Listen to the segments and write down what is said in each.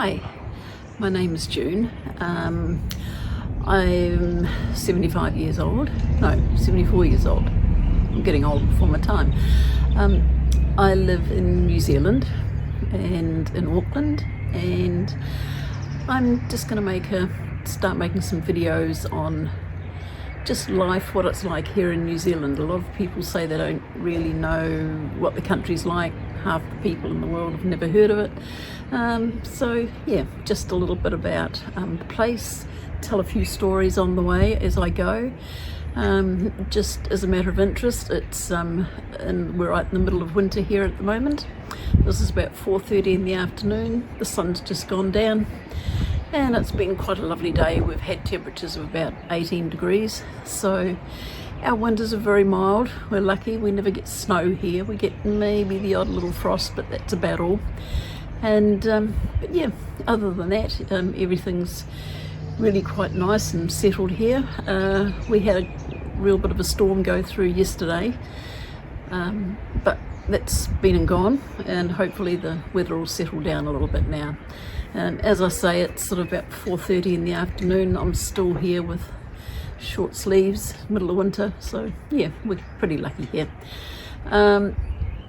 Hi, my name is June. I'm 75 years old. No, 74 years old. I'm getting old before my time. I live in New Zealand and in Auckland, and I'm just going to start making some videos on just life, what it's like here in New Zealand. A lot of people say they don't really know what the country's like. Half the people in the world have never heard of it. So yeah, just a little bit about the place, tell a few stories on the way as I go. Just as a matter of interest, and we're right in the middle of winter here at the moment. This is about 4:30 in the afternoon. The sun's just gone down and it's been quite a lovely day. We've had temperatures of about 18 degrees, so our winters are very mild. We're lucky, we never get snow here. We get maybe the odd little frost, but that's about all. And but yeah, other than that, everything's really quite nice and settled here. We had a real bit of a storm go through yesterday, but that's been and gone, and hopefully the weather will settle down a little bit now. As I say, it's sort of about 4:30 in the afternoon. I'm still here with short sleeves, middle of winter, so yeah, we're pretty lucky here.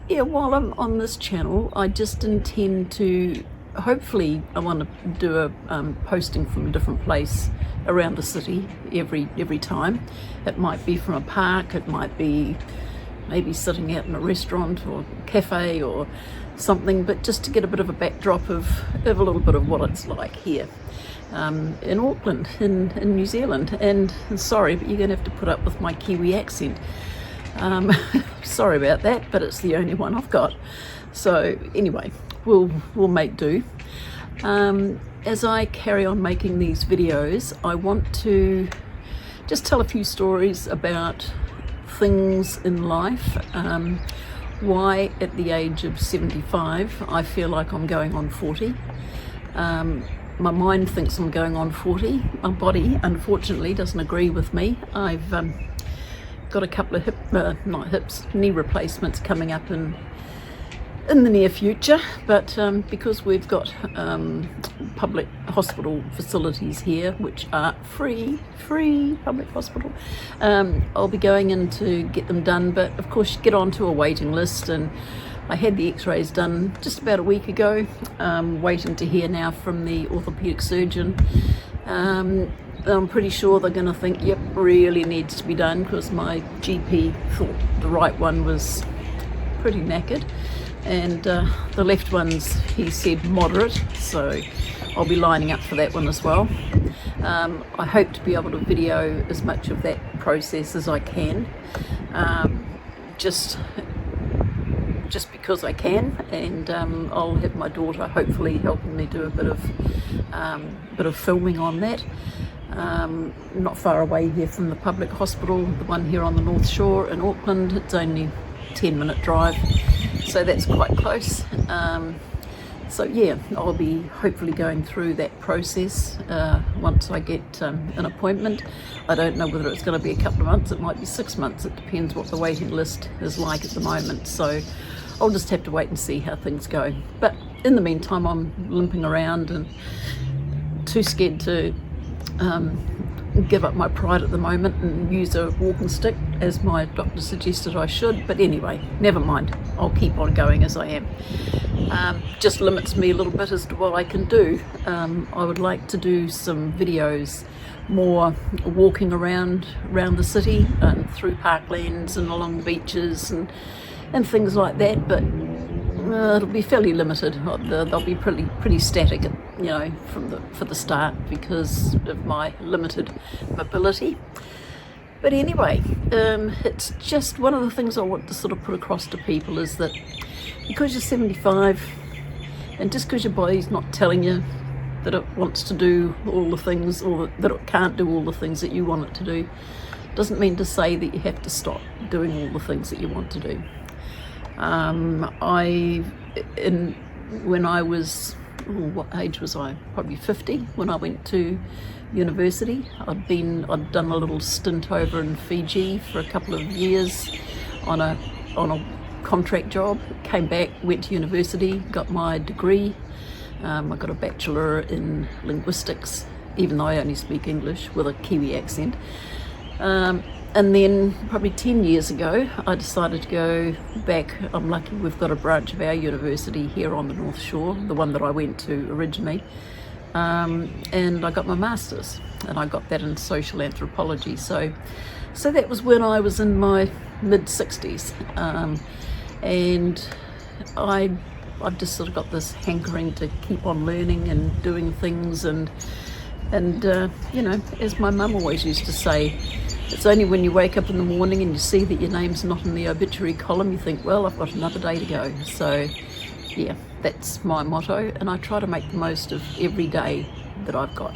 Yeah, while I'm on this channel, I just intend to, hopefully I want to do a posting from a different place around the city every time. It might be from a park, it might be maybe sitting out in a restaurant or cafe or something, but just to get a bit of a backdrop of a little bit of what it's like here in Auckland, in New Zealand. And sorry, but you're going to have to put up with my Kiwi accent. Sorry about that, but it's the only one I've got. So anyway, we'll make do. As I carry on making these videos, I want to just tell a few stories about things in life. Why at the age of 75 I feel like I'm going on 40. My mind thinks I'm going on 40. My body unfortunately doesn't agree with me. I've got a couple of knee replacements coming up in the near future, but because we've got public hospital facilities here, which are free public hospital, I'll be going in to get them done. But of course you get onto a waiting list, and I had the x-rays done just about a week ago, waiting to hear now from the orthopedic surgeon. I'm pretty sure they're going to think, yep, really needs to be done, because my GP thought the right one was pretty knackered, and the left one's, he said, moderate, so I'll be lining up for that one as well. I hope to be able to video as much of that process as I can, just because I can, and I'll have my daughter hopefully helping me do a bit of filming on that. Not far away here from the public hospital, the one here on the North Shore in Auckland. It's only a 10-minute drive, so that's quite close. So yeah, I'll be hopefully going through that process once I get an appointment. I don't know whether it's going to be a couple of months, it might be 6 months, it depends what the waiting list is like at the moment, so I'll just have to wait and see how things go. But in the meantime, I'm limping around and too scared to give up my pride at the moment and use a walking stick as my doctor suggested I should. But anyway, never mind, I'll keep on going as I am. Just limits me a little bit as to what I can do. I would like to do some videos more walking around the city, through parklands and along the beaches and things like that, but it'll be fairly limited. They'll be pretty static, you know, for the start, because of my limited mobility. But anyway, it's just one of the things I want to sort of put across to people is that because you're 75, and just because your body's not telling you that it wants to do all the things, or that it can't do all the things that you want it to do, doesn't mean to say that you have to stop doing all the things that you want to do. When I was, what age was I? Probably 50 when I went to university. I'd done a little stint over in Fiji for a couple of years on a contract job. Came back, went to university, got my degree, I got a bachelor in linguistics, even though I only speak English with a Kiwi accent. And then probably 10 years ago, I decided to go back. I'm lucky we've got a branch of our university here on the North Shore, the one that I went to originally. And I got my master's, and I got that in social anthropology. So that was when I was in my mid-60s. And I've just sort of got this hankering to keep on learning and doing things, and you know, as my mum always used to say, it's only when you wake up in the morning and you see that your name's not in the obituary column, you think, well, I've got another day to go. So yeah, that's my motto, and I try to make the most of every day that I've got.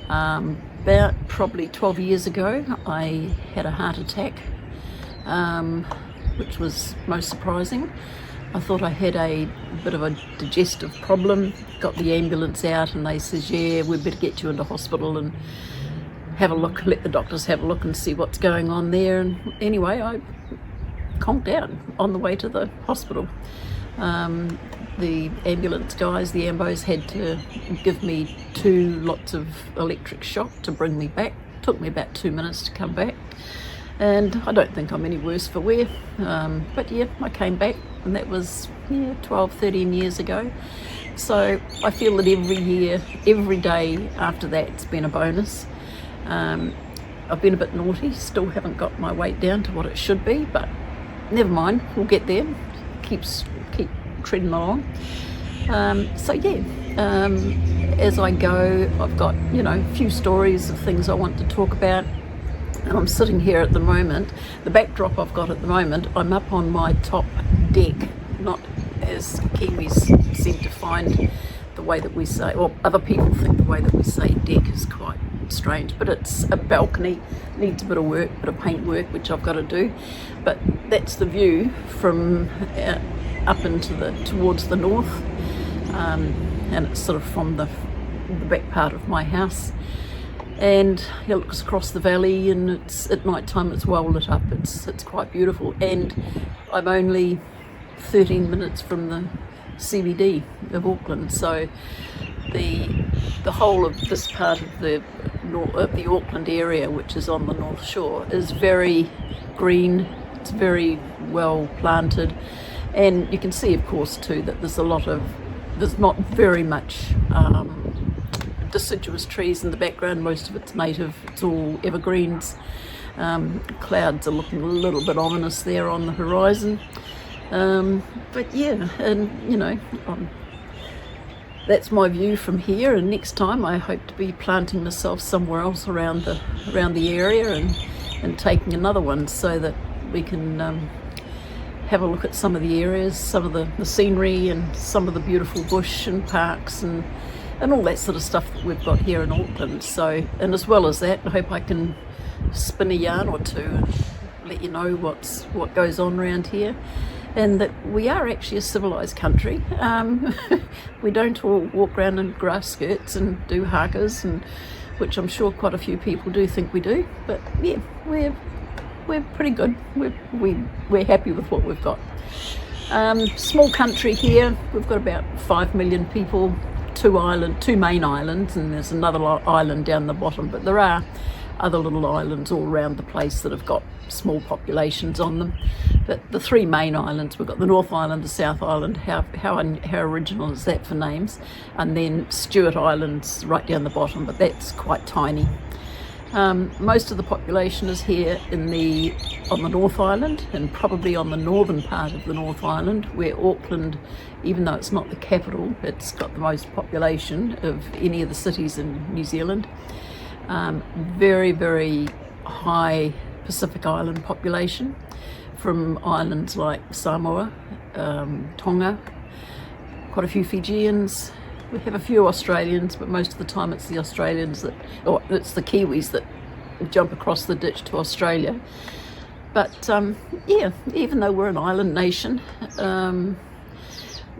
About probably 12 years ago, I had a heart attack, which was most surprising. I thought I had a bit of a digestive problem. Got the ambulance out and they says, yeah, we better get you into hospital and have a look, let the doctors have a look and see what's going on there. And anyway, I conked out on the way to the hospital. The ambulance guys, the ambos, had to give me 2 lots of electric shock to bring me back. Took me about 2 minutes to come back. And I don't think I'm any worse for wear. But yeah, I came back, and that was 12, 13 years ago. So I feel that every year, every day after that, it's been a bonus. I've been a bit naughty, still haven't got my weight down to what it should be, but never mind, we'll get there. Keep treading along. So yeah, as I go, I've got, you know, a few stories of things I want to talk about. And I'm sitting here at the moment. The backdrop I've got at the moment, I'm up on my top deck, not as Kiwis seem to find the way that we say, or other people think the way that we say deck is quite strange, but it's a balcony, needs a bit of work, bit of paint work, which I've got to do. But that's the view from up into towards the north, and it's sort of from the back part of my house. And it looks across the valley, and it's at night time, it's well lit up, it's quite beautiful. And I'm only 13 minutes from the CBD of Auckland, so the whole of this part of the Auckland area, which is on the North Shore, is very green. It's very well planted, and you can see, of course, too, that there's not very much deciduous trees in the background. Most of it's native, it's all evergreens. Clouds are looking a little bit ominous there on the horizon, but yeah, and you know, that's my view from here. And next time I hope to be planting myself somewhere else around the area and taking another one, so that we can have a look at some of the areas, some of the scenery, and some of the beautiful bush and parks and all that sort of stuff that we've got here in Auckland. So, and as well as that, I hope I can spin a yarn or two and let you know what goes on around here, and that we are actually a civilised country. We don't all walk around in grass skirts and do hakas, and which I'm sure quite a few people do think we do. But yeah, we're pretty good. We're happy with what we've got. Small country here. We've got about 5 million people. 2 main islands, and there's another island down the bottom, but there are other little islands all around the place that have got small populations on them. But the 3 main islands, we've got the North Island, the South Island. How original is that for names? And then Stewart Island's right down the bottom, but that's quite tiny. Most of the population is here on the North Island, and probably on the northern part of the North Island, where Auckland, even though it's not the capital, it's got the most population of any of the cities in New Zealand. Very, very high Pacific Island population, from islands like Samoa, Tonga, quite a few Fijians. We have a few Australians, but most of the time it's the it's the Kiwis that jump across the ditch to Australia. But yeah, even though we're an island nation,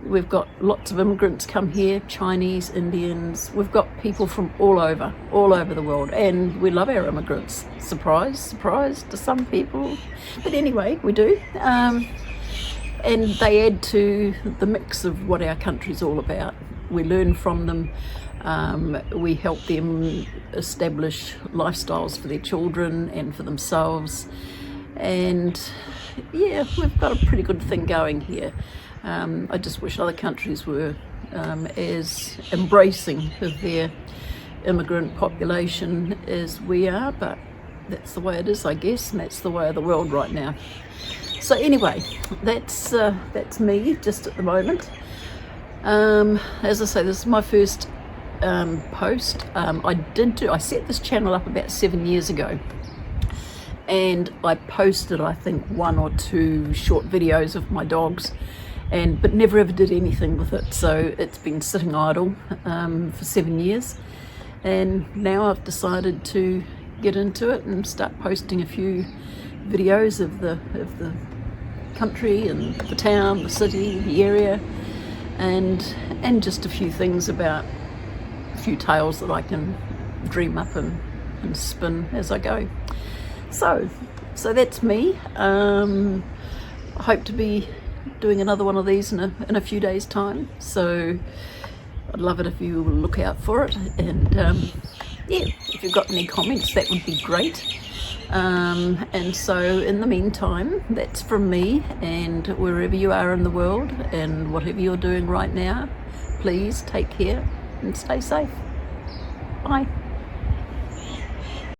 we've got lots of immigrants come here, Chinese, Indians. We've got people from all over the world, and we love our immigrants. Surprise to some people. But anyway, we do. And they add to the mix of what our country's all about. we learn from them, we help them establish lifestyles for their children and for themselves, and yeah, we've got a pretty good thing going here. I just wish other countries were as embracing of their immigrant population as we are, but that's the way it is, I guess, and that's the way of the world right now. So anyway, that's me just at the moment. As I say, this is my first post. I set this channel up about 7 years ago, and I posted, I think, 1 or 2 short videos of my dogs, but never ever did anything with it. So it's been sitting idle for 7 years, and now I've decided to get into it and start posting a few videos of the country and the town, the city, the area, and just a few things about a few tales that I can dream up and spin as I go. So that's me. I hope to be doing another one of these in a few days' time. So I'd love it if you will look out for it. And yeah, if you've got any comments, that would be great. And so in the meantime, that's from me, and wherever you are in the world and whatever you're doing right now, please take care and stay safe. Bye.